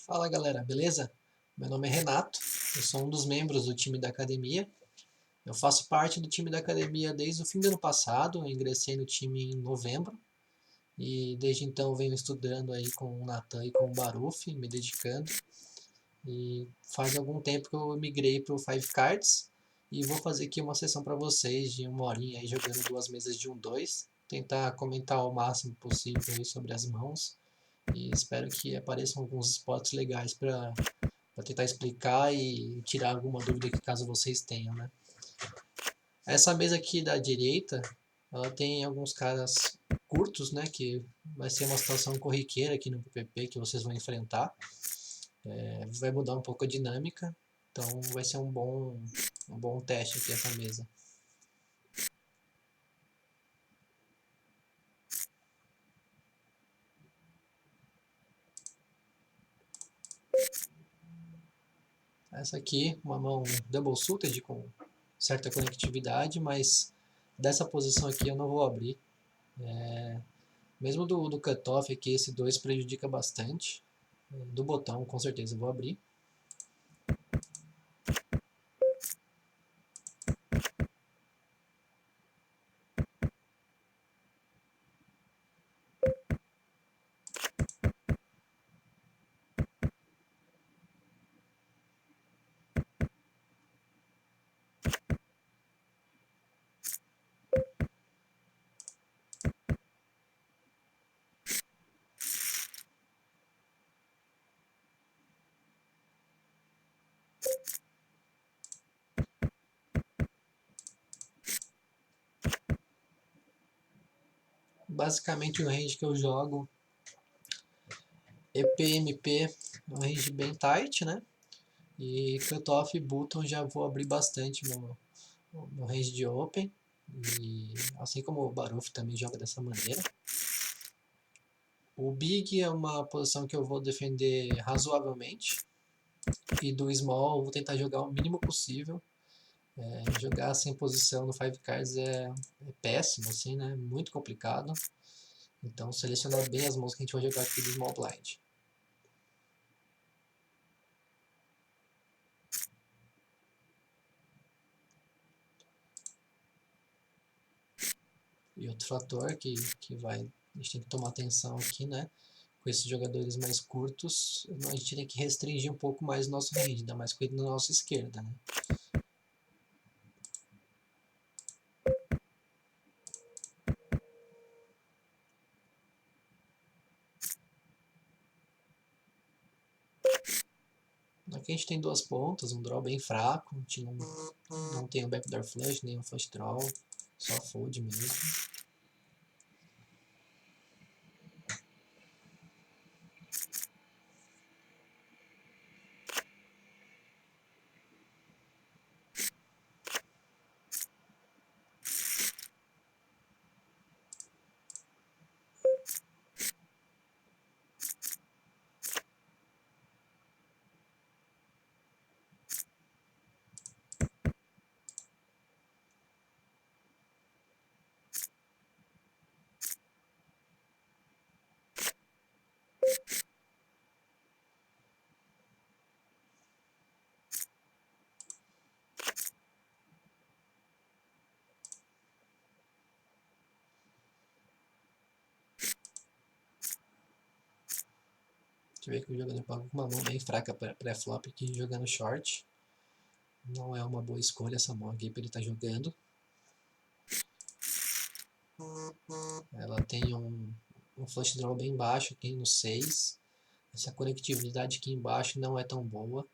Fala galera, beleza? Meu nome é Renato, eu sou um dos membros do time da academia. Eu faço parte do time da academia desde o fim do ano passado, eu ingressei no time em novembro e desde então venho estudando aí com o Natan e com o Baruf, me dedicando. E faz algum tempo que eu migrei para o Five Cards e vou fazer aqui uma sessão para vocês de uma horinha aí jogando duas mesas de 1-2, tentar comentar o máximo possível aí sobre as mãos e espero que apareçam alguns spots legais para tentar explicar e tirar alguma dúvida que caso vocês tenham, né? Essa mesa aqui da direita, ela tem alguns caras curtos, né? Que vai ser uma situação corriqueira aqui no PPP que vocês vão enfrentar. Vai mudar um pouco a dinâmica, então vai ser um bom teste aqui essa mesa. Essa aqui, uma mão double suited com certa conectividade, mas dessa posição aqui eu não vou abrir. Mesmo do cutoff aqui, esse 2 prejudica bastante. Do botão, com certeza, eu vou abrir. Basicamente o range que eu jogo EP-MP é um range bem tight, né? E cutoff e button já vou abrir bastante no range de open. E assim como o Baruf também joga dessa maneira. O big é uma posição que eu vou defender razoavelmente. E do small eu vou tentar jogar o mínimo possível. Jogar sem posição no 5 cards é péssimo, assim, né? Muito complicado. Então selecionar bem as mãos que a gente vai jogar aqui do small blind. E outro fator que a gente tem que tomar atenção aqui, né? Com esses jogadores mais curtos, a gente tem que restringir um pouco mais o nosso range, ainda mais com ele na nossa esquerda, né? Aqui a gente tem duas pontas, um draw bem fraco, a gente não tem um backdoor flush, nem um flush draw, só fold mesmo. A gente vê que o jogador paga com uma mão bem fraca pré-flop aqui jogando short. Não é uma boa escolha essa mão aqui para ele estar jogando. Ela tem um flush draw bem baixo aqui no 6. Essa conectividade aqui embaixo não é tão boa.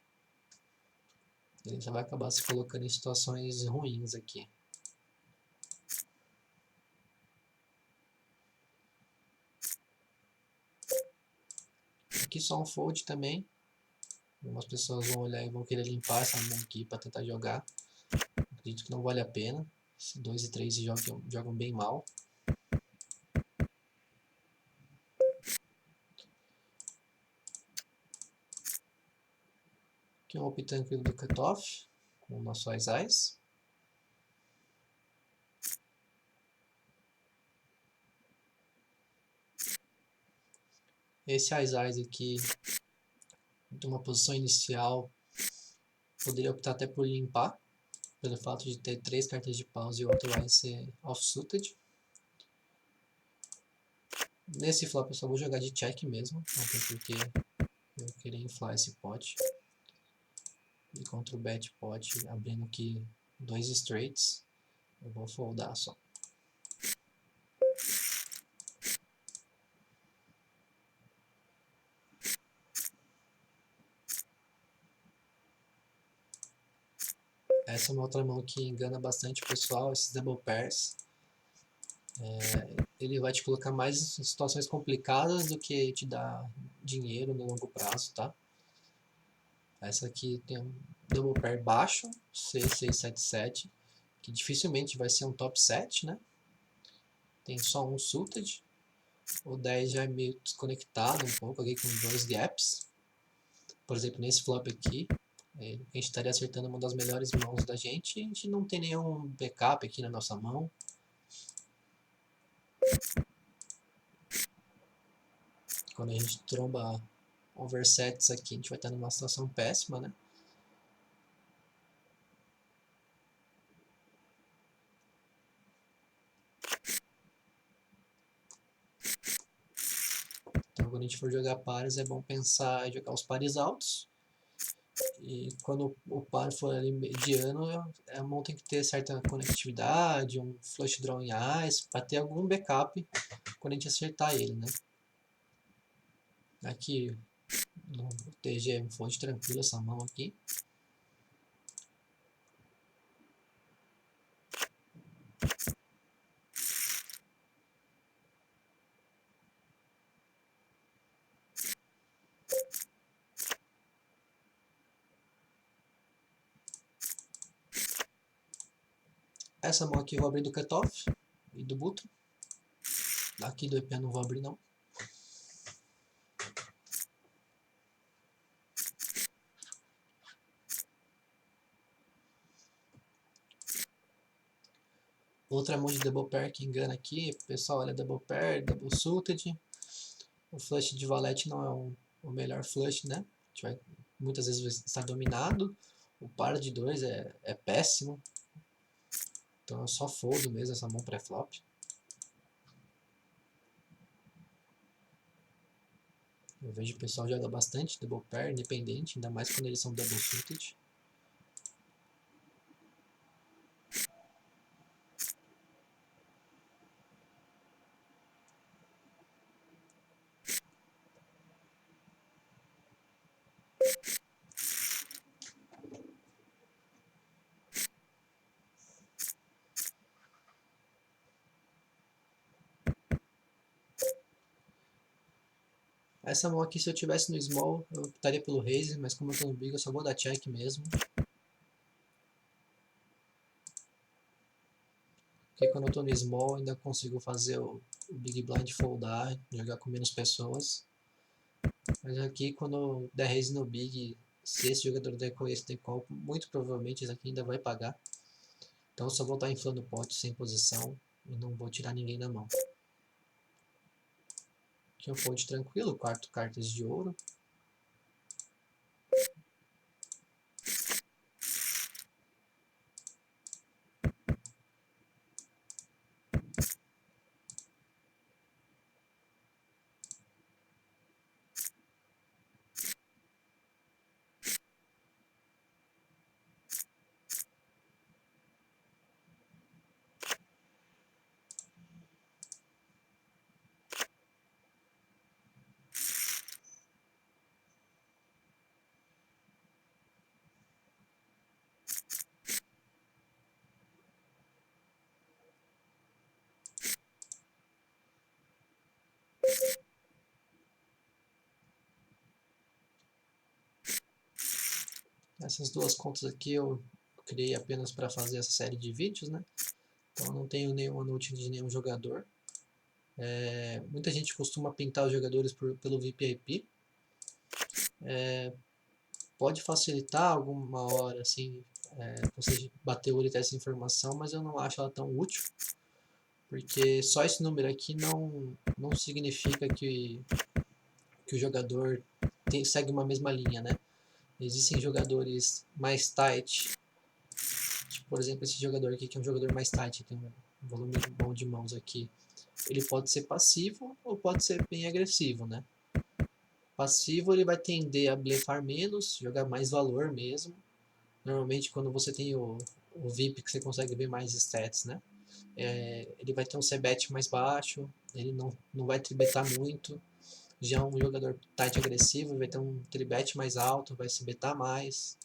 Ele já vai acabar se colocando em situações ruins aqui. Aqui só um fold também. Algumas pessoas vão olhar e vão querer limpar essa mão aqui para tentar jogar. Acredito que não vale a pena. 2 e 3 jogam bem mal. Aqui é um open tranquilo do cutoff, com o nosso Ice. Esse Ice aqui Então, uma posição inicial, poderia optar até por limpar, pelo fato de ter 3 cartas de paus e o outro vai ser off-suited. Nesse flop eu só vou jogar de check mesmo, não tem porquê eu querer inflar esse pot. E contra o bet pot, abrindo aqui 2 straights, eu vou foldar só. Essa é uma outra mão que engana bastante o pessoal, esses double pairs. Ele vai te colocar mais em situações complicadas do que te dar dinheiro no longo prazo, tá? Essa aqui tem um double pair baixo, 6677, que dificilmente vai ser um top 7, né? Tem só um suited. O 10 já é meio desconectado um pouco aqui com 2 gaps. Por exemplo, nesse flop aqui, a gente estaria acertando uma das melhores mãos da gente e a gente não tem nenhum backup aqui na nossa mão. Quando a gente tromba oversets aqui, a gente vai estar numa situação péssima, né? Então, quando a gente for jogar pares, é bom pensar em jogar os pares altos. E quando o par for ali mediano, a mão tem que ter certa conectividade, um flush draw em ice, para ter algum backup quando a gente acertar ele, né? Aqui no TG é um fonte tranquilo essa mão aqui. Essa mão aqui eu vou abrir do cutoff e do button. Aqui do EP eu não vou abrir não. Outra mão de double pair que engana aqui, o pessoal olha double pair, double suited. O flush de valete não é o melhor flush, né? A gente vai muitas vezes estar dominado. O par de 2 é péssimo. Então eu só foldo mesmo essa mão pré-flop. Eu vejo o pessoal joga bastante double pair, independente, ainda mais quando eles são double suited. Essa mão aqui, se eu tivesse no small, eu optaria pelo raise, mas como eu tô no big, eu só vou dar check mesmo. Porque quando eu tô no small, ainda consigo fazer o big blind foldar, jogar com menos pessoas. Mas aqui, quando eu der raise no big, se esse jogador der com esse decall, muito provavelmente esse aqui ainda vai pagar. Então eu só vou estar inflando o pote sem posição e não vou tirar ninguém da mão. Aqui é um fold tranquilo, 4 cartas de ouro. Essas duas contas aqui eu criei apenas para fazer essa série de vídeos, né? Então eu não tenho nenhuma note de nenhum jogador. Muita gente costuma pintar os jogadores pelo VPIP. Pode facilitar alguma hora, assim, você bater o olho e ter essa informação, mas eu não acho ela tão útil. Porque só esse número aqui não significa que o jogador segue uma mesma linha, né? Existem jogadores mais tight, tipo, por exemplo, esse jogador aqui que é um jogador mais tight, tem um volume bom de mãos aqui. Ele pode ser passivo ou pode ser bem agressivo, né? Passivo ele vai tender a blefar menos, jogar mais valor mesmo. Normalmente quando você tem o VIP que você consegue ver mais stats, né? Ele vai ter um c-bet mais baixo, ele não vai tribetar muito. Já um jogador tight agressivo vai ter um tribet mais alto, vai se betar mais.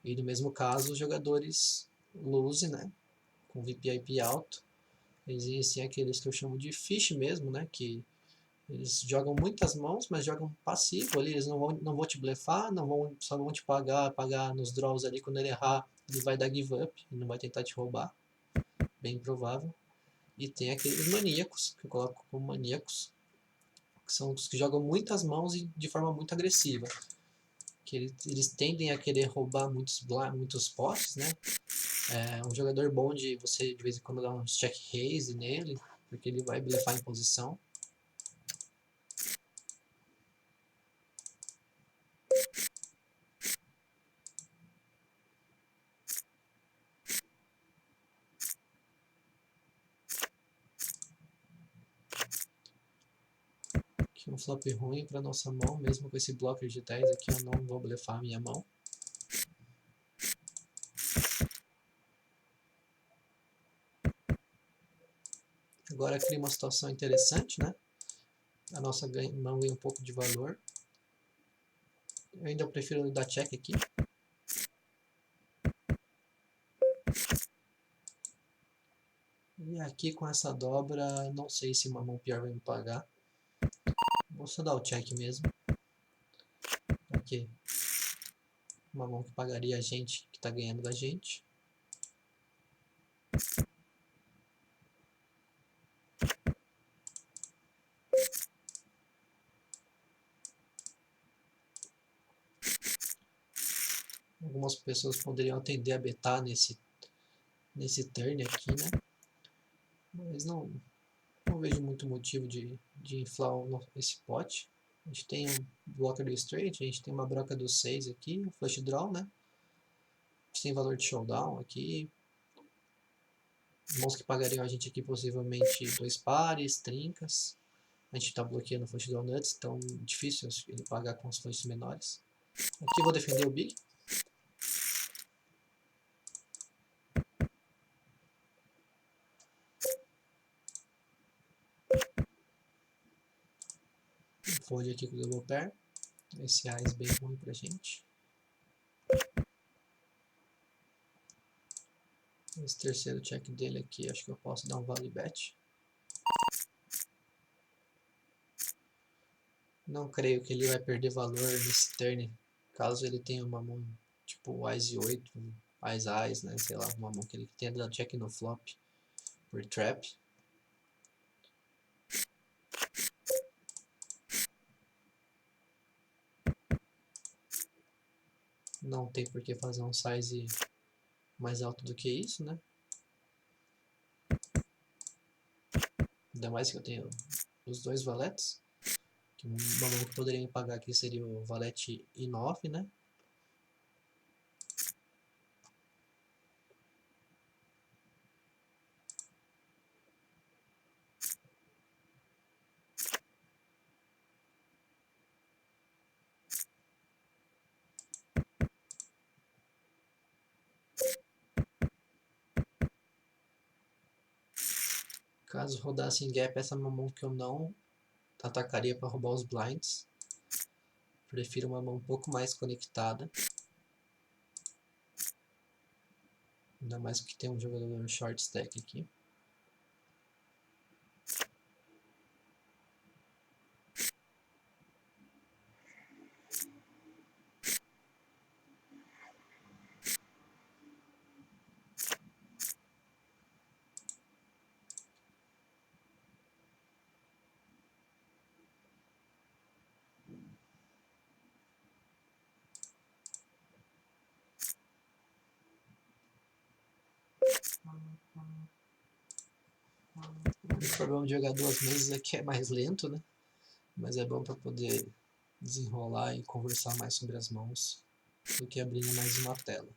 E no mesmo caso, os jogadores loose, né? Com VPIP alto. Existem aqueles que eu chamo de fish mesmo, né? Que eles jogam muitas mãos, mas jogam passivo ali. Eles não vão te blefar, só vão te pagar nos draws ali. Quando ele errar, ele vai dar give up e não vai tentar te roubar. Bem provável. E tem aqueles maníacos, que eu coloco como maníacos, que são os que jogam muitas mãos e de forma muito agressiva. Que eles tendem a querer roubar muitos potes, né? Um jogador bom de você de vez em quando dar uns check raise nele, porque ele vai blefar em posição. Aqui um flop ruim para nossa mão, mesmo com esse blocker de 10 aqui eu não vou blefar a minha mão. Agora cria uma situação interessante, né? A nossa mão ganha um pouco de valor. Eu ainda prefiro dar check aqui. E aqui com essa dobra, não sei se uma mão pior vai me pagar. Vou só dar o check mesmo. Aqui. Uma mão que pagaria a gente, que está ganhando da gente. Algumas pessoas poderiam tender a betar nesse turn aqui, né? Mas não vejo muito motivo de inflar esse pot. A gente tem um blocker do straight, a gente tem uma broca do 6 aqui, um flush draw, né? A gente tem valor de showdown aqui. Mãos que pagariam a gente aqui possivelmente 2 pares, trincas. A gente está bloqueando o flush draw nuts, então difícil ele pagar com os flushes menores. Aqui eu vou defender o big. Fold aqui com o double pair. Esse AIS bem ruim pra gente. Esse terceiro check dele aqui, acho que eu posso dar um value bet. Não creio que ele vai perder valor nesse turn, caso ele tenha uma mão tipo Ás 8, Ás, né? Sei lá, uma mão que ele tenha dado check no flop por trap. Não tem por que fazer um size mais alto do que isso, né? Ainda mais que eu tenho os dois valetes. Uma mão que poderia me pagar aqui seria o valete I9, né? Caso rodasse em gap, essa é uma mão que eu não atacaria para roubar os blinds. Prefiro uma mão um pouco mais conectada. Ainda mais que tem um jogador short stack aqui. O problema de jogar duas mesas é que é mais lento, né? mas é bom para poder desenrolar e conversar mais sobre as mãos do que abrindo mais uma tela.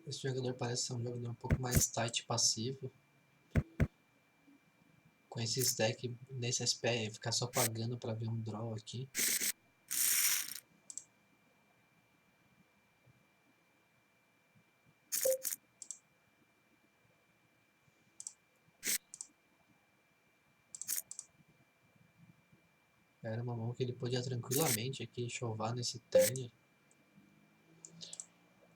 Esse jogador parece ser um jogador um pouco mais tight passivo. Com esse stack, nesse SP, ficar só pagando para ver um draw aqui. Era uma mão que ele podia tranquilamente aqui chovar nesse turn.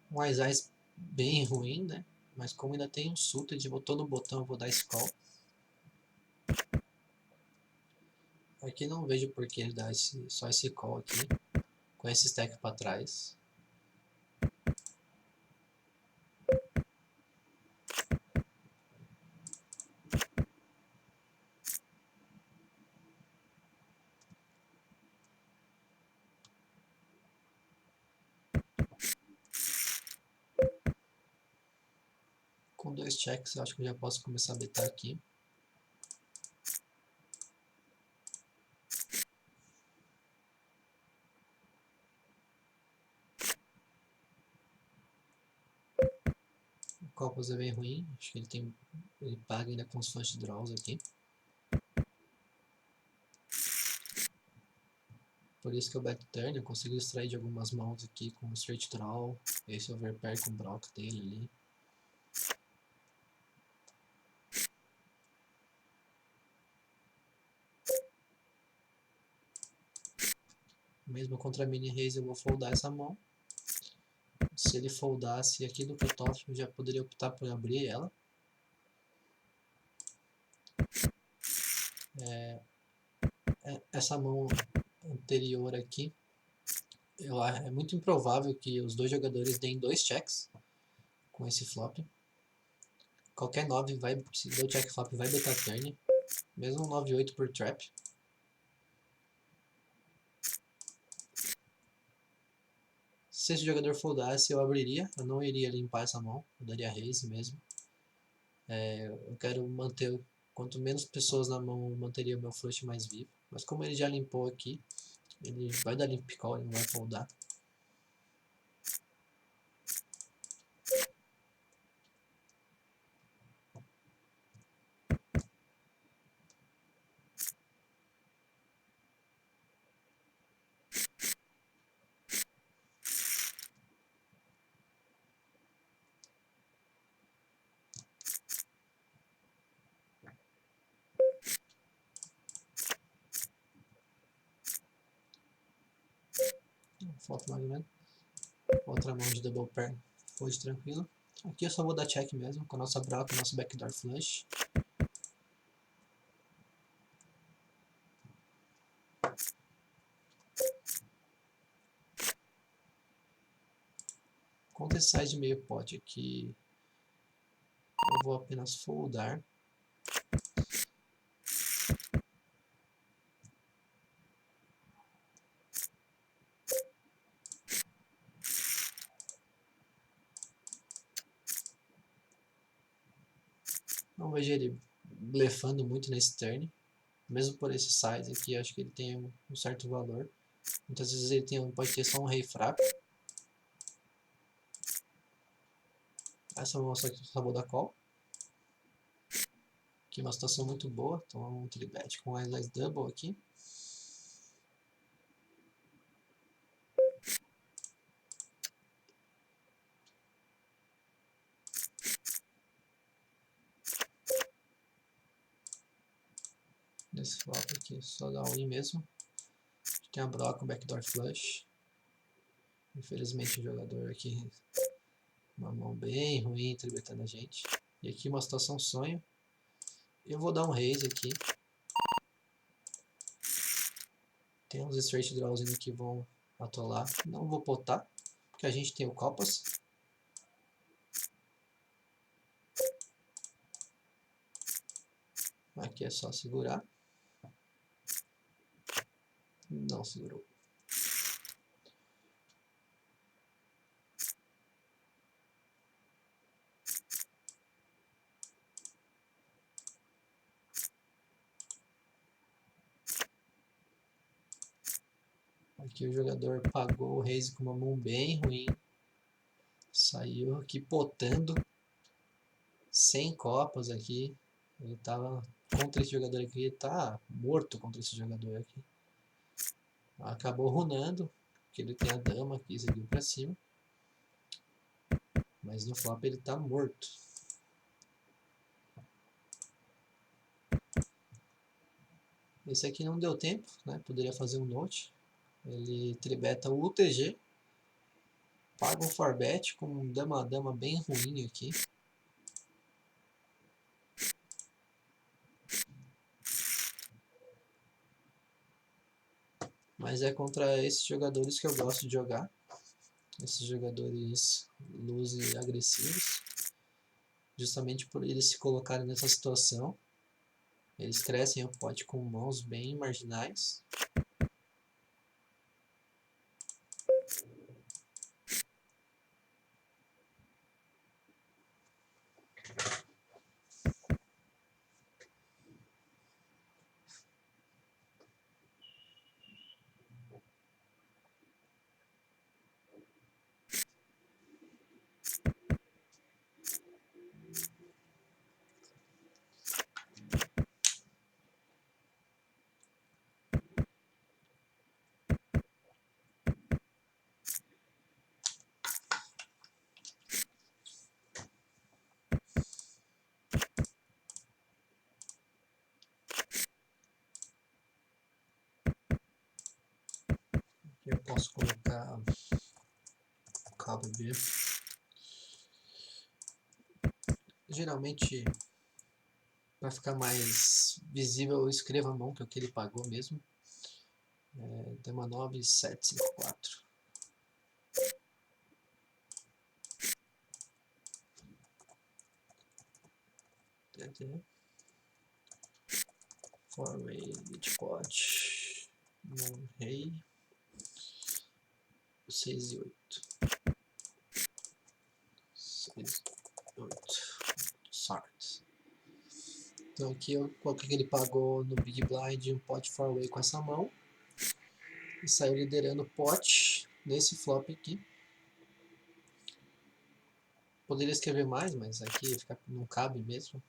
Um Ice bem ruim, né? Mas como ainda tem um suited, botou no botão, eu vou dar esse call. Aqui não vejo por que ele dá só esse call aqui, com esse stack para trás. Com 2 checks, eu acho que eu já posso começar a betar aqui. O Copos é bem ruim, acho que ele paga ainda com os flush draws aqui. Por isso que eu bet turn, eu consigo extrair de algumas mãos aqui com straight draw, esse overpair com o block dele ali. Mesmo contra mini raise eu vou foldar essa mão. Se ele foldasse aqui no cutoff, eu já poderia optar por abrir ela. Essa mão anterior aqui, é muito improvável que os dois jogadores deem 2 checks com esse flop. Qualquer 9 vai, se der o check flop, vai betar turn. Mesmo um 9-8 por trap. Se esse jogador foldasse, eu abriria. Eu não iria limpar essa mão. Eu daria raise mesmo. Eu quero manter... Quanto menos pessoas na mão, eu manteria o meu flush mais vivo. Mas como ele já limpou aqui, ele vai dar limp call, ele não vai foldar. Falta mais ou menos. Outra mão de double pair, fold tranquilo. Aqui eu só vou dar check mesmo, com a nossa broca, nosso backdoor flush. Contra esse size de meio pot aqui, eu vou apenas foldar. Não vejo ele blefando muito nesse turn. Mesmo por esse size aqui, acho que ele tem um certo valor. Muitas vezes ele pode ter só um rei fraco. Essa mão só vou dar call. Aqui uma situação muito boa. Então um tribet com Ice Double aqui. Esse flop aqui, só dá win mesmo. Tem a broca, o backdoor flush. Infelizmente o jogador aqui, uma mão bem ruim, tribetando a gente. E aqui uma situação sonho. Eu vou dar um raise aqui. Tem uns straight draws que vão atolar. Não vou potar, porque a gente tem o copas. Aqui é só segurar. Não segurou. Aqui o jogador pagou o raise com uma mão bem ruim. Saiu aqui potando. 100 copas aqui. Ele tava contra esse jogador aqui. Ele tá morto contra esse jogador aqui. Acabou runando. Porque ele tem a dama aqui, seguiu pra cima. Mas no flop ele tá morto. Esse aqui não deu tempo, né? Poderia fazer um note. Ele tribeta o UTG. Paga um forbet com um dama bem ruim aqui. Mas é contra esses jogadores que eu gosto de jogar. Esses jogadores lose agressivos. Justamente por eles se colocarem nessa situação. Eles crescem o pote com mãos bem marginais. Aqui eu posso colocar o cabo B. Geralmente, para ficar mais visível, eu escrevo a mão, que é o que ele pagou mesmo. Dama 9, 7, 5, 4. Four-way, lead pot. Mão rei. 6 e 8. 6 e 8. Sort. Então aqui eu coloquei que ele pagou no Big Blind um pot four-way com essa mão. E saiu liderando o pot nesse flop aqui. Poderia escrever mais, mas aqui não cabe mesmo.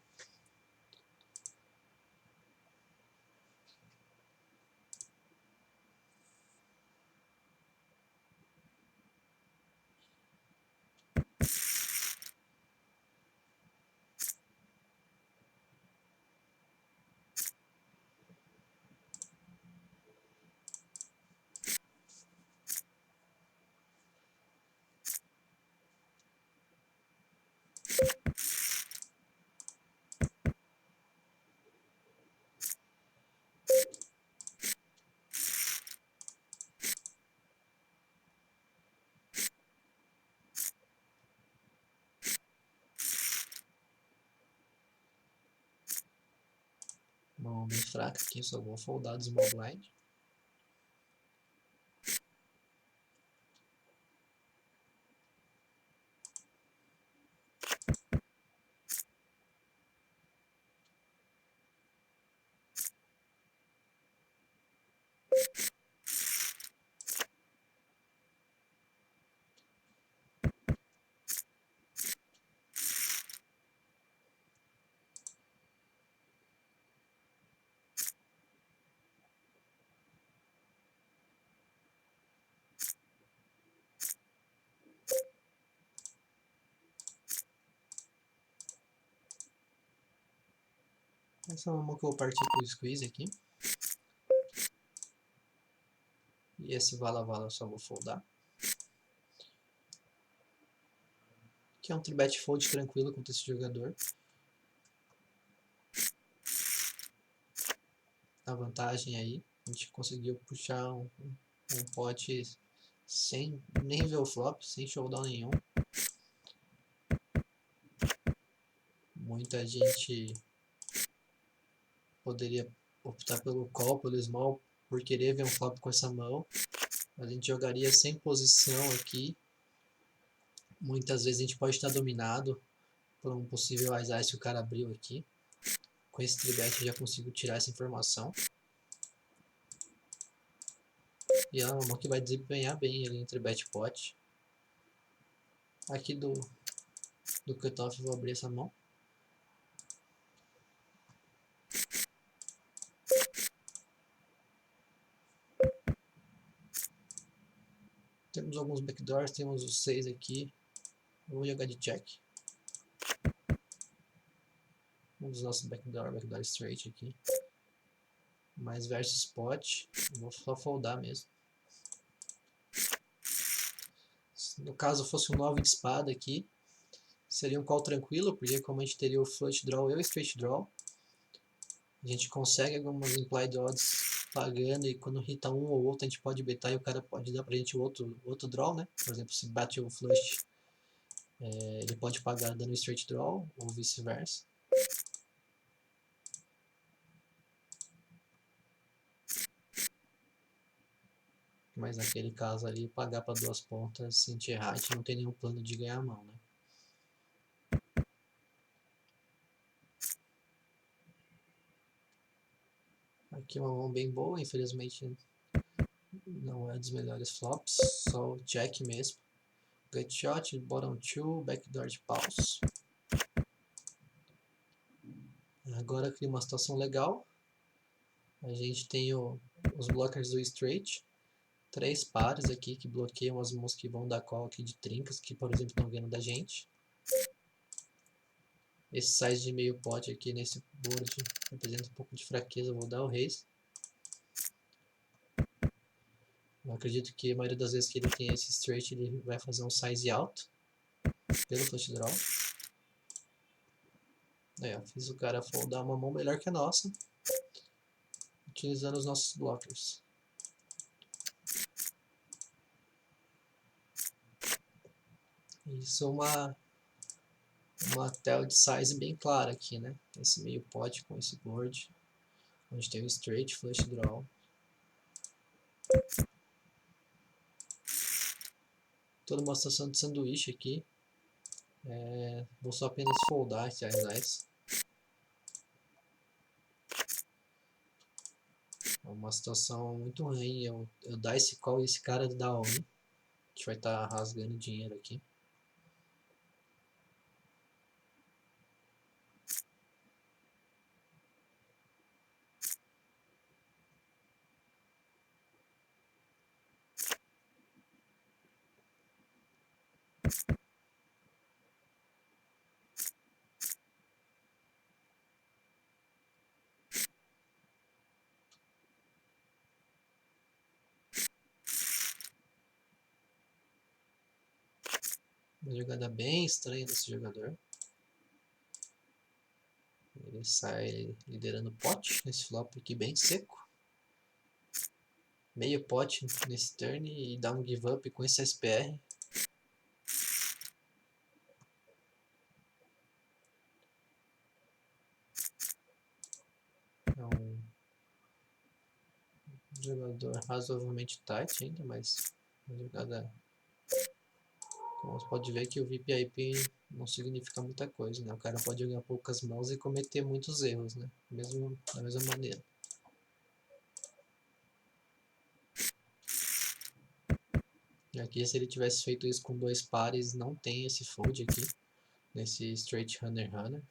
Mão bem fraca aqui, só vou foldar do small blind. Essa é uma mão que eu vou partir pro squeeze aqui. E esse vala-vala eu só vou foldar. Que é um three-bet fold tranquilo contra esse jogador. A vantagem aí, a gente conseguiu puxar um pote sem nem ver o flop, sem showdown nenhum. Muita gente poderia optar pelo call, pelo small, por querer ver um flop com essa mão. A gente jogaria sem posição aqui. Muitas vezes a gente pode estar dominado por um possível ice que o cara abriu aqui. Com esse tribet eu já consigo tirar essa informação. E é uma mão que vai desempenhar bem ali entre bet pot. Aqui do cutoff eu vou abrir essa mão. Temos alguns backdoors, temos os 6 aqui. Eu vou jogar de check. Um dos nossos backdoor straight aqui. Mais versus pot. Eu vou só foldar mesmo. Se no caso fosse um 9 de espada aqui, seria um call tranquilo, porque como a gente teria o flush draw e o straight draw, a gente consegue algumas implied odds pagando, e quando hita um ou outro a gente pode betar e o cara pode dar pra gente o outro draw, né? Por exemplo, se bate o flush, ele pode pagar dando straight draw ou vice-versa. Mas naquele caso ali, pagar para duas pontas, se a gente errar, a gente não tem nenhum plano de ganhar a mão, né? Aqui uma mão bem boa, infelizmente não é dos melhores flops, só o check mesmo. Gut shot, bottom 2, backdoor de paus. Agora cria uma situação legal. A gente tem os blockers do straight. 3 pares aqui que bloqueiam as mãos que vão dar call aqui de trincas, que por exemplo estão vindo da gente. Esse size de meio pote aqui nesse board representa um pouco de fraqueza, eu vou dar o raise. Eu acredito que a maioria das vezes que ele tem esse straight, ele vai fazer um size alto pelo flush draw. Fiz o cara foldar uma mão melhor que a nossa, utilizando os nossos blockers. Isso é uma tela de size bem clara aqui, né? Esse meio pote com esse board, onde tem o straight, flush draw. Toda uma situação de sanduíche aqui. Vou só apenas foldar esse ice. É uma situação muito ruim. Eu dar esse call e esse cara dar on. A gente vai estar rasgando dinheiro aqui. Uma jogada bem estranha desse jogador. Ele sai liderando o pote nesse flop aqui bem seco. Meio pote nesse turn e dá um give up com esse SPR. É um jogador razoavelmente tight ainda, mas uma jogada... Como você pode ver que o VIP não significa muita coisa, né? O cara pode jogar poucas mãos e cometer muitos erros, né? Mesmo da mesma maneira. E aqui, se ele tivesse feito isso com 2 pares, não tem esse fold aqui, nesse straight runner.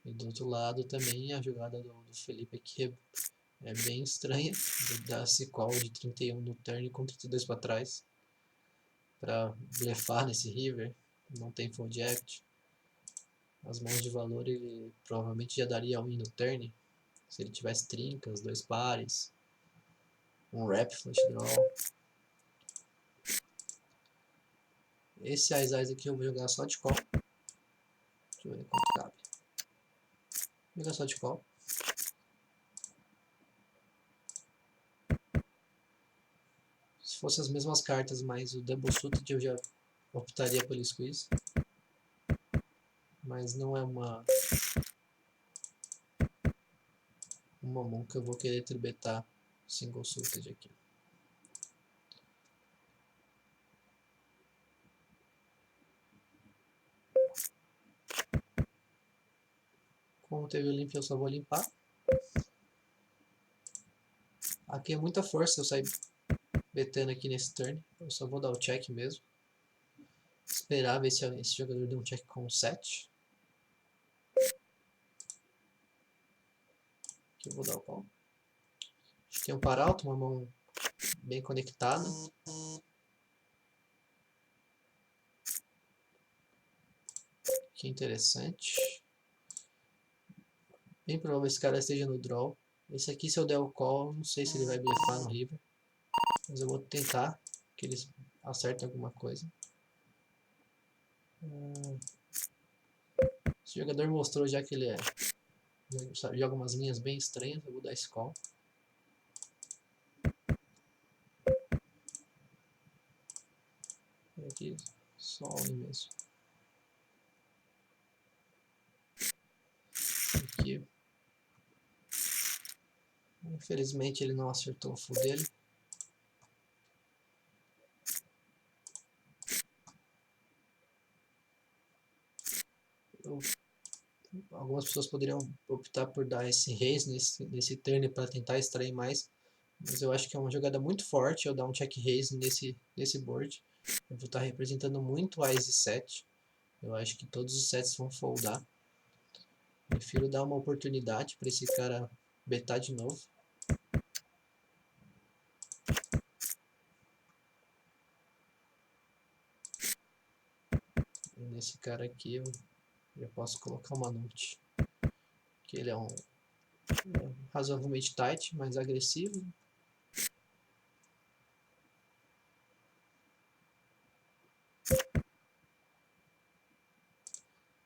E do outro lado também a jogada do Felipe aqui é bem estranha, dar esse call de 31 no turn com 32 para trás, para blefar nesse river, não tem fold act. As mãos de valor ele provavelmente já daria win no turn, Se ele tivesse trincas, 2 pares, um wrap flush draw. Esse Ais aqui eu vou jogar só de call. Deixa eu ver quanto cabe. Vou jogar só de call. Se fosse as mesmas cartas, mas o double suited eu já optaria pelo squeeze. Mas não é uma mão que eu vou querer tribetar single suited aqui. Como teve o limp, eu só vou limpar. Aqui é muita força eu sair betando aqui nesse turn. Eu só vou dar o check mesmo. Esperar ver se esse jogador deu um check com 7. Aqui eu vou dar o call. Acho que tem um par alto, uma mão bem conectada. Que interessante. Bem provável esse cara esteja no draw. Esse aqui, se eu der o call, não sei se ele vai blefar no river. Mas eu vou tentar que eles acertem alguma coisa. Esse jogador mostrou já que ele joga umas linhas bem estranhas. Eu vou dar esse call. E aqui, só all-in mesmo. Aqui. Infelizmente ele não acertou o full dele. Algumas pessoas poderiam optar por dar esse raise nesse turn para tentar extrair mais. Mas eu acho que é uma jogada muito forte eu dar um check raise nesse board. Eu vou estar representando muito Ais e 7. Eu acho que todos os sets vão foldar. Prefiro dar uma oportunidade para esse cara betar de novo. E nesse cara aqui eu já posso colocar uma note. Que ele é razoavelmente tight, mas agressivo.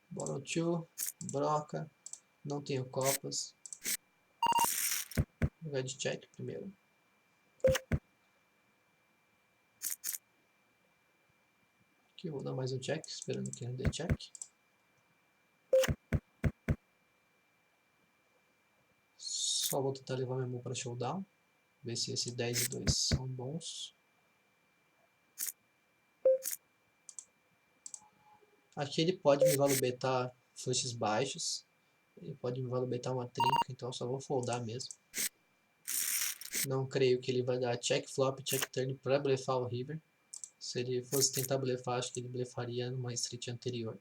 Bottom 2, broca, não tenho copas. Vou jogar de check primeiro. Aqui eu vou dar mais um check, esperando que ele dê check. Só vou tentar levar minha mão para showdown. Ver se esse 10 e 2 são bons. Aqui ele pode me valobetar flushes baixos. Ele pode me valobetar uma trinca, então eu só vou foldar mesmo. Não creio que ele vai dar check flop, check turn para blefar o river. Se ele fosse tentar blefar, acho que ele blefaria numa street anterior.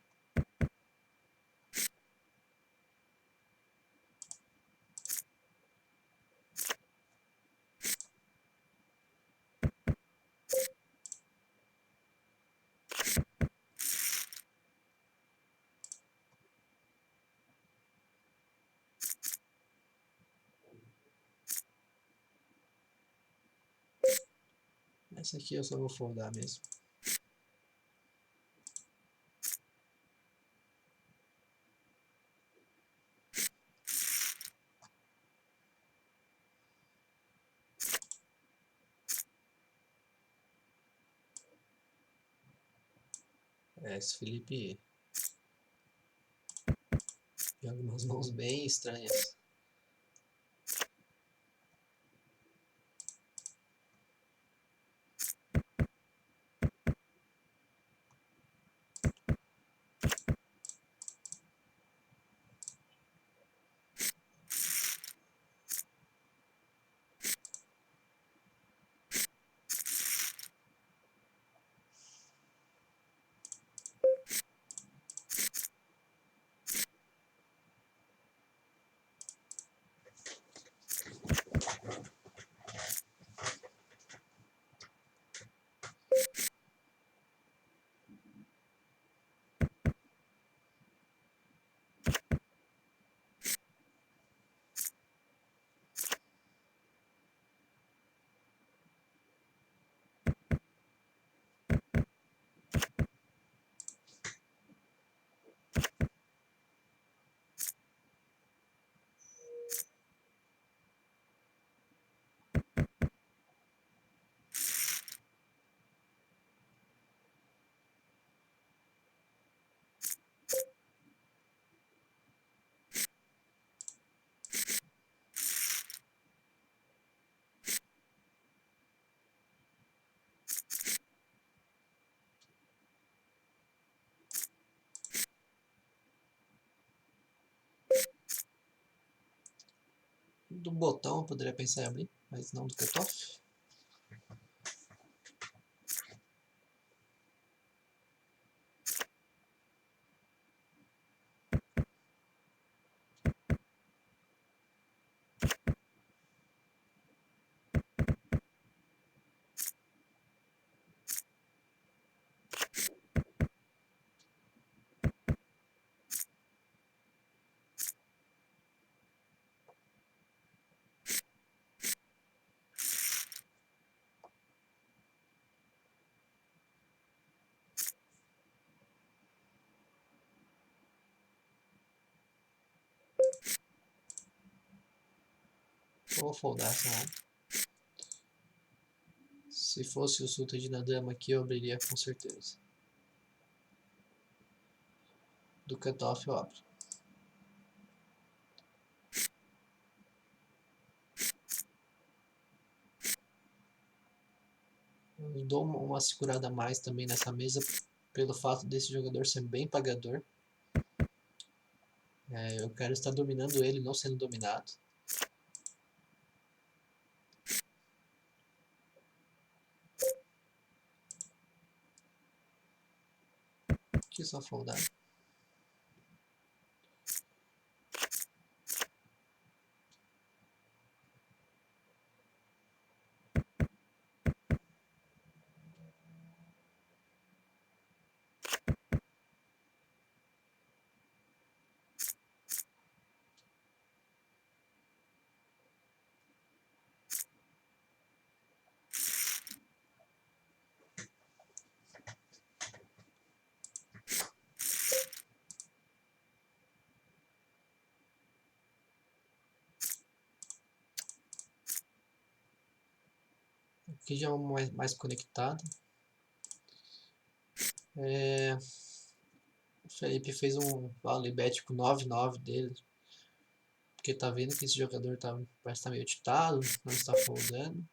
Essa aqui eu só vou foldar mesmo. Esse Felipe joga umas mãos bem estranhas. Do botão eu poderia pensar em abrir, mas não do cutoff. Vou foldar essa mão. Se fosse o suited da dama aqui, eu abriria com certeza. Do cutoff eu abro. Eu dou uma segurada a mais também nessa mesa, pelo fato desse jogador ser bem pagador. Eu quero estar dominando ele, não sendo dominado. Aqui só foldar. Aqui já é uma mais conectada. O Felipe fez um value bet com 9-9 dele. Porque tá vendo que esse jogador parece estar meio titado, não está foldando.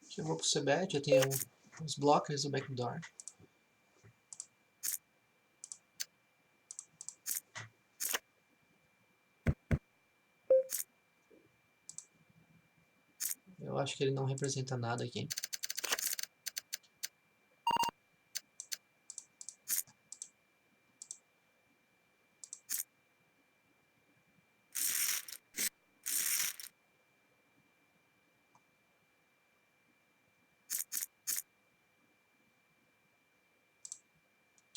Aqui eu vou pro C-bet, já tenho os blockers e o backdoor. Eu acho que ele não representa nada aqui.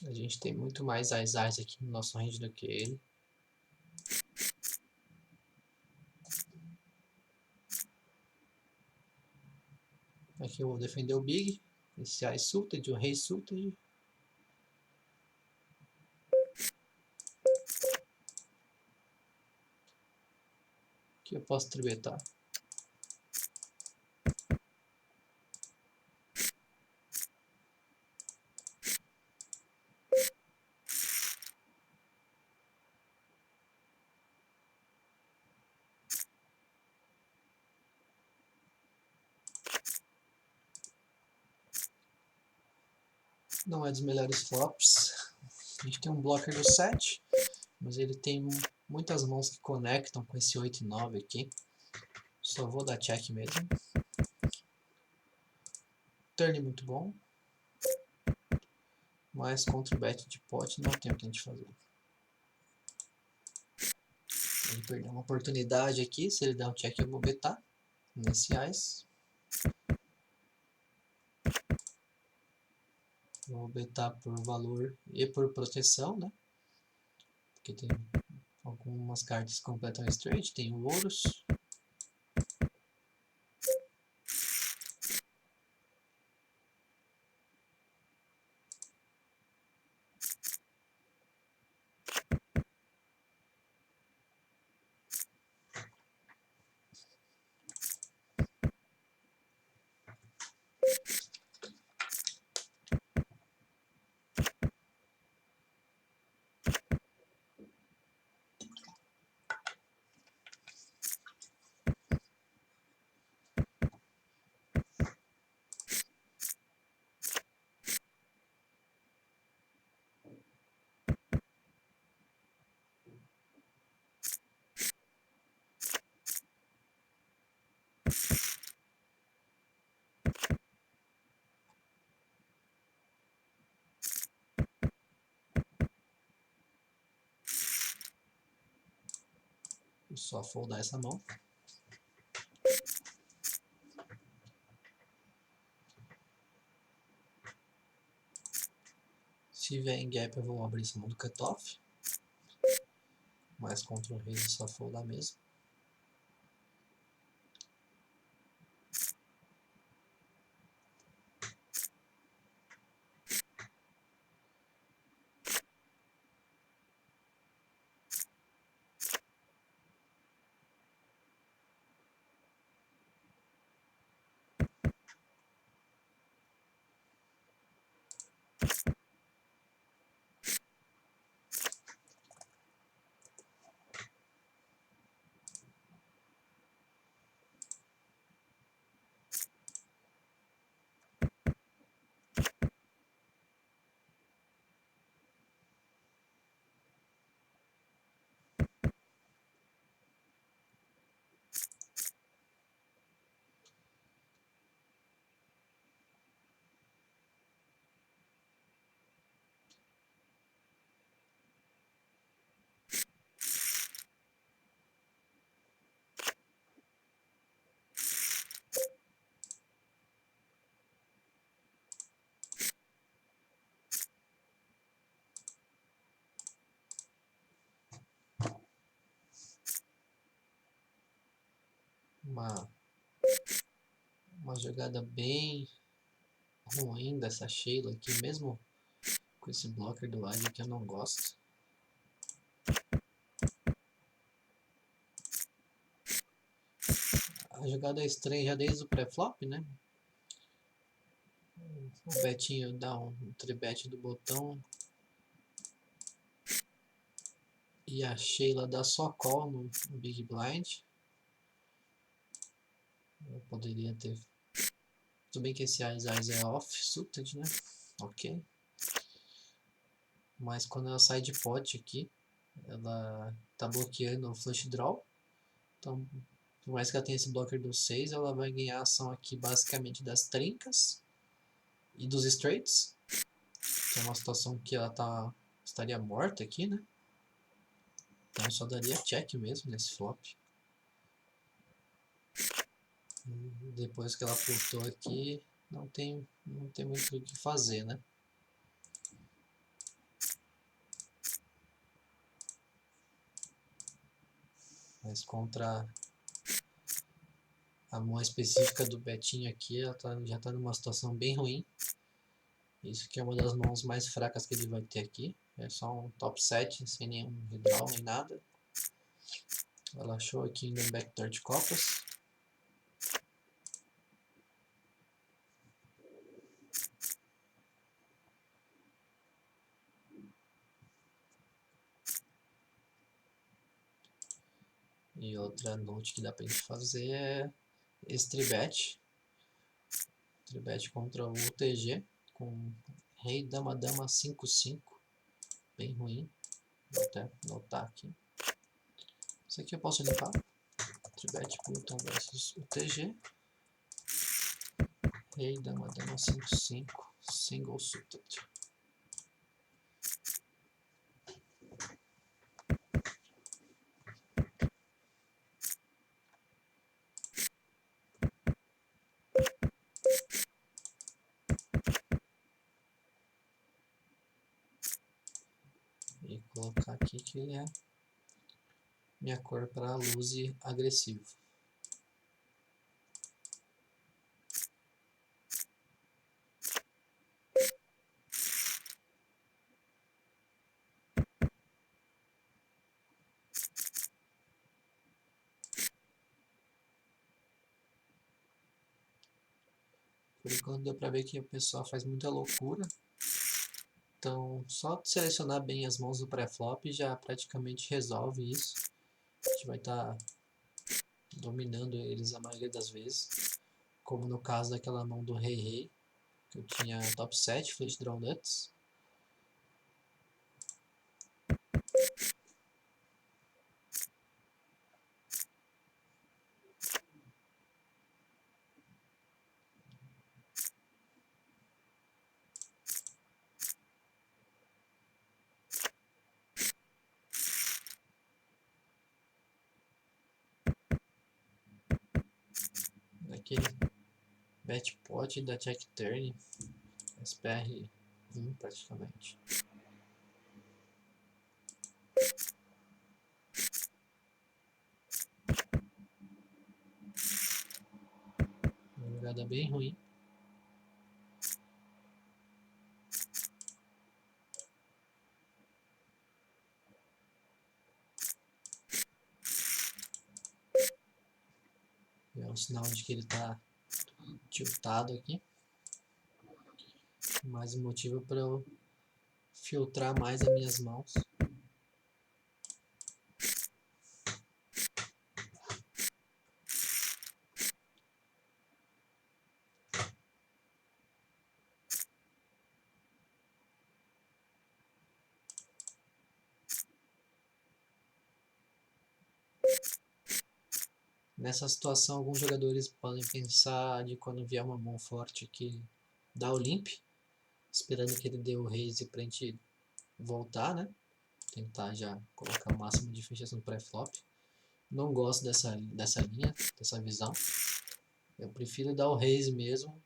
A gente tem muito mais as aqui no nosso range do que ele. Aqui eu vou defender o big. Esse Eye suited, o rei suited. Aqui eu posso tribetar. Não é dos melhores flops. A gente tem um blocker do 7, mas ele tem muitas mãos que conectam com esse 8 e 9 aqui. Só vou dar check mesmo. Turn muito bom. Mas contra o bet de pot não tem o que a gente fazer. Ele perdeu uma oportunidade aqui. Se ele der um check eu vou betar nesse ice. Vou betar por valor e por proteção, né? Porque tem algumas cartas que completam straight. Tem o Horus. Só foldar essa mão. Se vier em gap eu vou abrir essa mão do cutoff. Mas contra o raise só foldar mesmo. Uma jogada bem ruim dessa Sheila aqui, mesmo com esse blocker do Ivy que eu não gosto. A jogada é estranha já desde o pré-flop, né? O Betinho dá um tribet do botão e a Sheila dá só call no Big Blind. Eu poderia ter... Tudo bem que esse Ice é off suited, né? Ok. Mas quando ela sai de pot aqui, ela tá bloqueando o flush draw. Então, por mais que ela tenha esse blocker do 6, ela vai ganhar ação aqui basicamente das trincas e dos straights. Que é uma situação que ela estaria morta aqui, né? Então só daria check mesmo nesse flop. Depois que ela putou aqui, não tem muito o que fazer, né? Mas contra a mão específica do Betinho aqui, ela já tá numa situação bem ruim. Isso que é uma das mãos mais fracas que ele vai ter aqui. É só um top 7, sem nenhum redraw nem nada. Ela achou aqui no backdoor de copas. E outra note que dá pra gente fazer é esse tribet. Tribet contra o UTG com rei, dama, dama, 5-5. Bem ruim. Vou até notar aqui. Isso aqui eu posso limpar. Tribet Button versus UTG. Rei, dama, dama, 5-5. Single suited. E colocar aqui que é minha cor para luz e agressivo. Por enquanto deu pra ver que o pessoal faz muita loucura. Então só selecionar bem as mãos do pré-flop já praticamente resolve isso. A gente vai estar dominando eles a maioria das vezes. Como no caso daquela mão do rei, que eu tinha top 7, flush draw nuts. aquele bet pot da check turn, SPR 1 praticamente. Uma jogada bem ruim. É um sinal de que ele está tiltado aqui. Mais um motivo para eu filtrar mais as minhas mãos. Nessa situação, alguns jogadores podem pensar de quando vier uma mão forte que dá o limp, esperando que ele dê o raise pra gente voltar, né? Tentar já colocar o máximo de fichas no pré-flop. Não gosto dessa linha, dessa visão. Eu prefiro dar o raise mesmo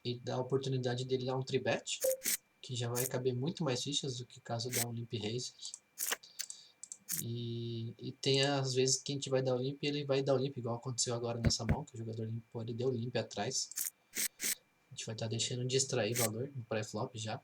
e dar a oportunidade dele dar um tribet, que já vai caber muito mais fichas do que caso dar um limp raise. E tem às vezes que a gente vai dar o limp e ele vai dar o limp, igual aconteceu agora nessa mão, que o jogador limpou, ele deu o limp atrás. A gente vai estar deixando de extrair valor no pré-flop já.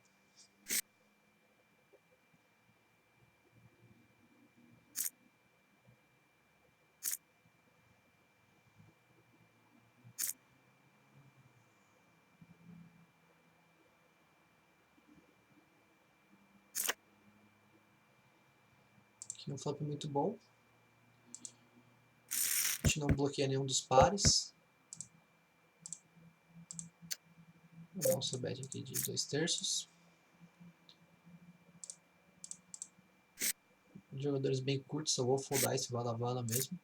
Aqui um flop muito bom. A gente não bloqueia nenhum dos pares. Vou dar um subet aqui de 2/3. Jogadores bem curtos, só vou foldar esse vala-vala mesmo.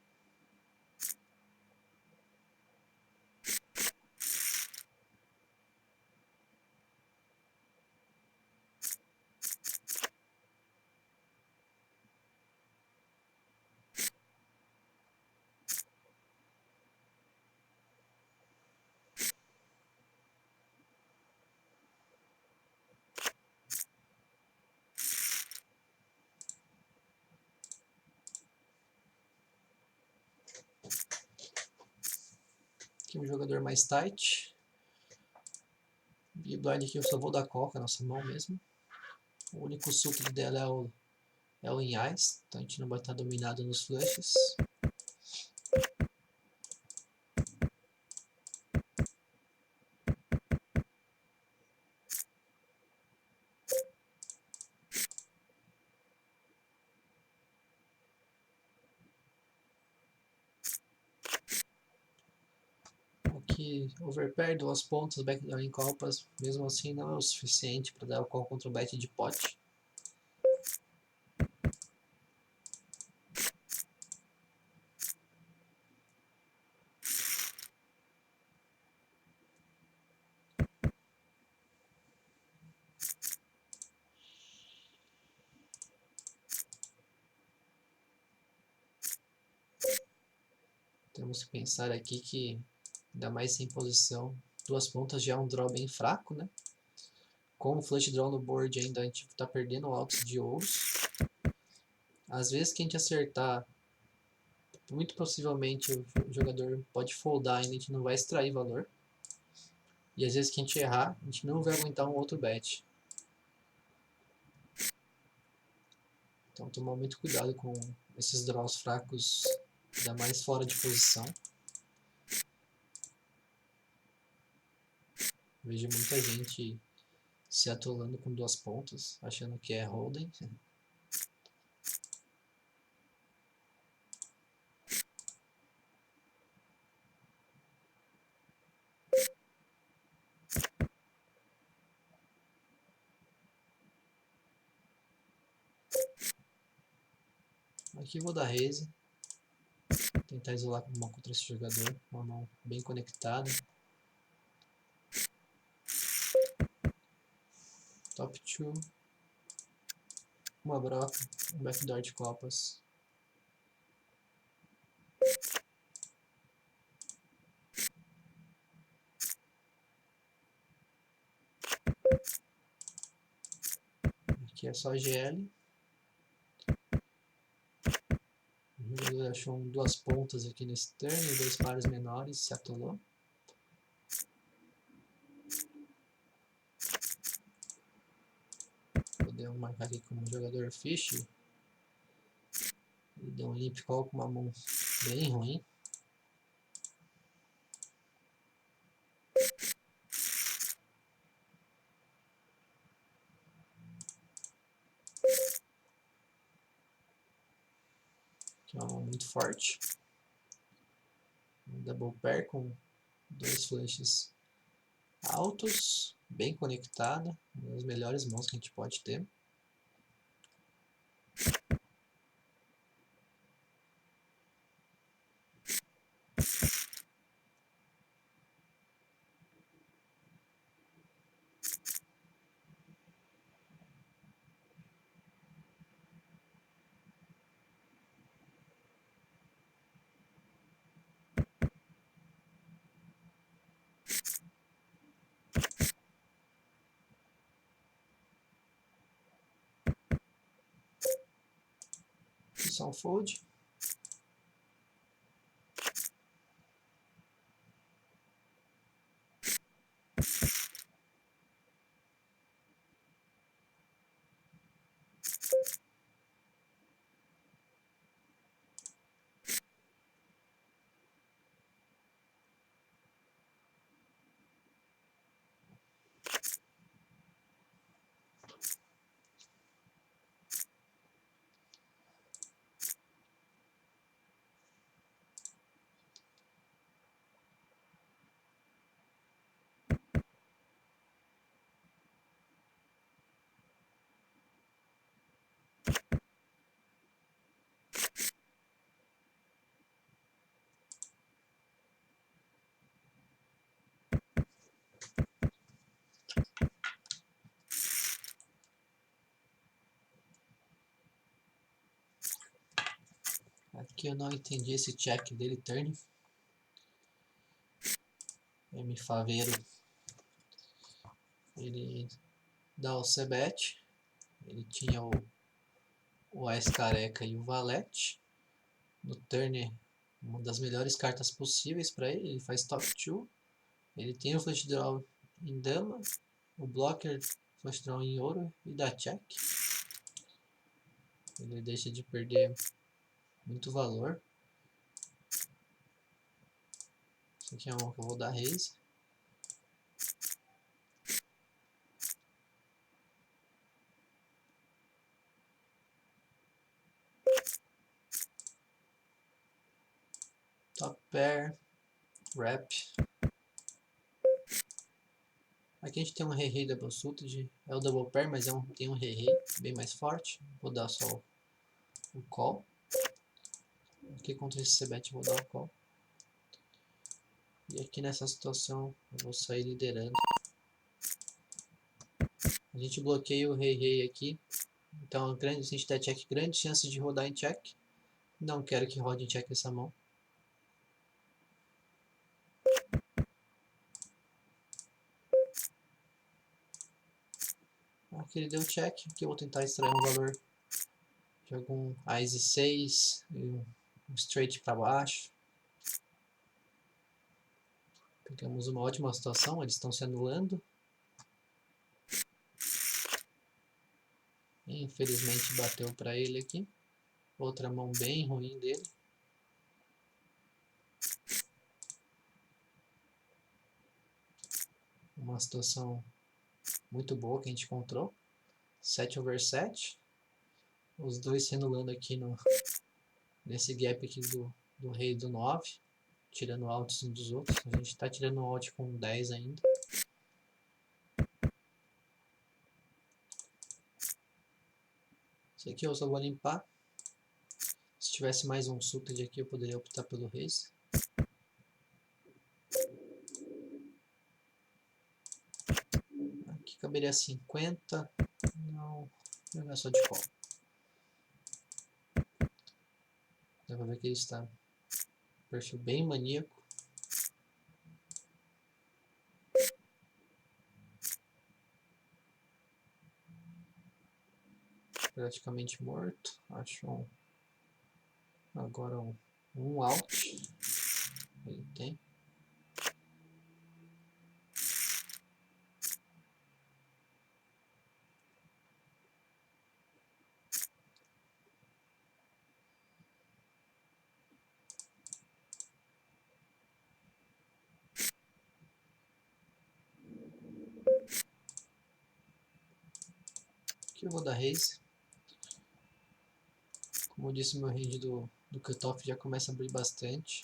Aqui um jogador mais tight. E blind aqui eu só vou dar call com a nossa mão mesmo. O único sucro dela é o em ice, então a gente não vai estar dominado nos flushes. Aqui overpair, 2 pontas, backdoor em copas, mesmo assim não é o suficiente para dar o call contra o bet de pot. Temos que pensar aqui que, ainda mais sem posição, 2 pontas já é um draw bem fraco, né? Com o flush draw no board ainda a gente está perdendo altos de ouros. Às vezes que a gente acertar, muito possivelmente o jogador pode foldar e a gente não vai extrair valor. E às vezes que a gente errar, a gente não vai aguentar um outro bet. Então tomar muito cuidado com esses draws fracos, ainda mais fora de posição. Vejo muita gente se atolando com 2 pontas, achando que é hold'em. Aqui eu vou dar raise, tentar isolar a mão contra esse jogador, uma mão bem conectada. Top 2, uma broca, um backdoor de copas. Aqui é só GL. O jogador achou duas pontas aqui nesse turno e dois pares menores, se atolou. Podemos marcar aqui como jogador Fish. Ele deu um limp call com uma mão bem ruim. Que é uma mão muito forte. Um double pair com dois flushes altos, bem conectada. Uma das melhores mãos que a gente pode ter. Posição fold. Aqui eu não entendi esse check dele, turn. M Faveiro. Ele dá o C-bet. Ele tinha o Ás Careca e o Valete. No turn, uma das melhores cartas possíveis para ele. Ele faz top 2. Ele tem o flash draw em dama. O blocker flash draw em ouro e dá check. Ele deixa de perder muito valor. Isso aqui é uma que eu vou dar raise. Top pair, wrap. Aqui a gente tem um Rei Double Suited, é o double pair, mas tem um Rei bem mais forte. Vou dar só o call. Aqui contra esse C-bet vou dar o call. E aqui nessa situação eu vou sair liderando. A gente bloqueia o Rei aqui. Então se a gente der check, grande chance de rodar em check. Não quero que rode em check essa mão. Aqui ele deu check. Aqui eu vou tentar extrair um valor de algum Ice 6 e um straight para baixo. Pegamos uma ótima situação, eles estão se anulando. Infelizmente bateu para ele aqui. Outra mão bem ruim dele. Uma situação muito boa que a gente encontrou. 7/7. Os dois se anulando aqui nesse gap aqui do rei do 9. Tirando altos uns dos outros. A gente está tirando alt com 10 ainda. Isso aqui eu só vou limpar. Se tivesse mais um suited aqui eu poderia optar pelo raise. Aqui caberia 50. Não, vou jogar só de call. Dá pra ver que ele está perfil bem maníaco. praticamente morto. Acho agora um out. Ele tem. Aqui eu vou dar raise. Como eu disse, meu range do cutoff já começa a abrir bastante.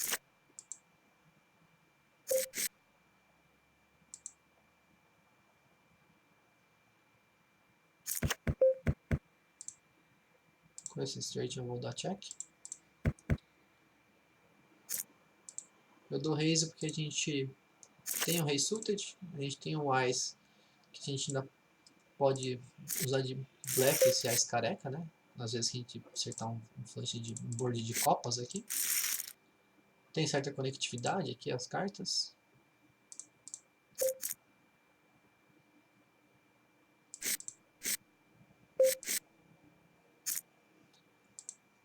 Com esse straight eu vou dar check. Eu dou raise porque a gente tem o rei suited, a gente tem o Ice, que a gente ainda pode usar de black esse Ice careca, né? Às vezes que a gente acertar um flush de um board de copas aqui. Tem certa conectividade aqui as cartas.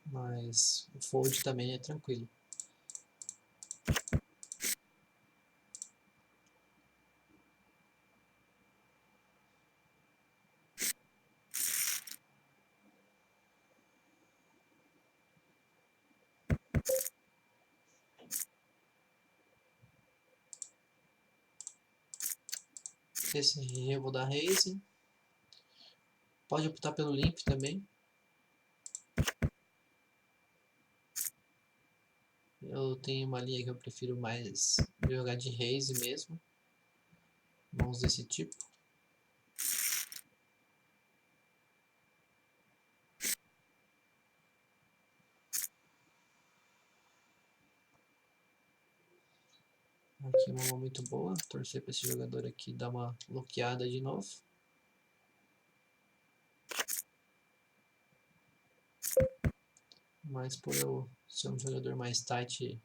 Mas o fold também é tranquilo. Esse eu vou dar raise. Pode optar pelo limp também. Eu tenho uma linha que eu prefiro mais jogar de raise mesmo. Mãos desse tipo. Aqui uma mão muito boa. Torcer para esse jogador aqui dar uma bloqueada de novo. Mas por eu ser um jogador mais tight,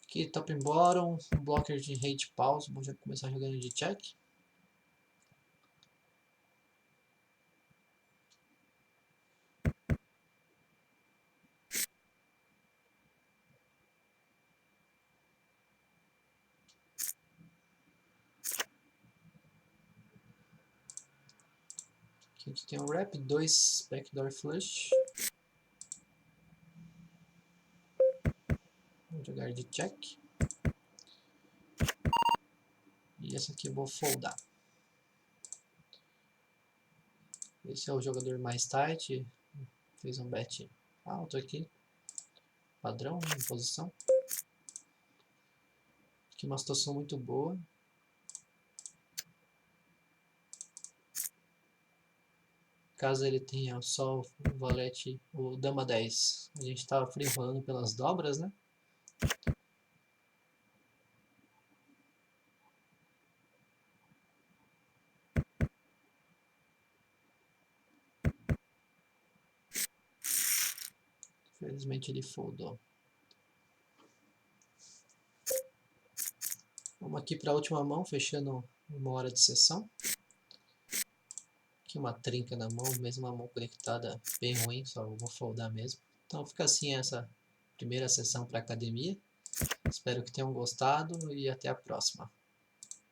aqui top and bottom, um blocker de hate pause, vou já começar jogando de check. Aqui a gente tem um wrap, 2 backdoor flush. Vou jogar de check. E essa aqui eu vou foldar. Esse é o jogador mais tight. Fez um bet alto aqui. Padrão, em posição. Aqui uma situação muito boa. Caso ele tenha só o valete, o dama 10. A gente estava free rolando pelas dobras, né? Infelizmente ele foldou. Vamos aqui para a última mão, fechando 1 hora de sessão. Aqui uma trinca na mão, mesmo uma mão conectada bem ruim, só vou foldar mesmo. Então fica assim essa primeira sessão para academia. Espero que tenham gostado e até a próxima.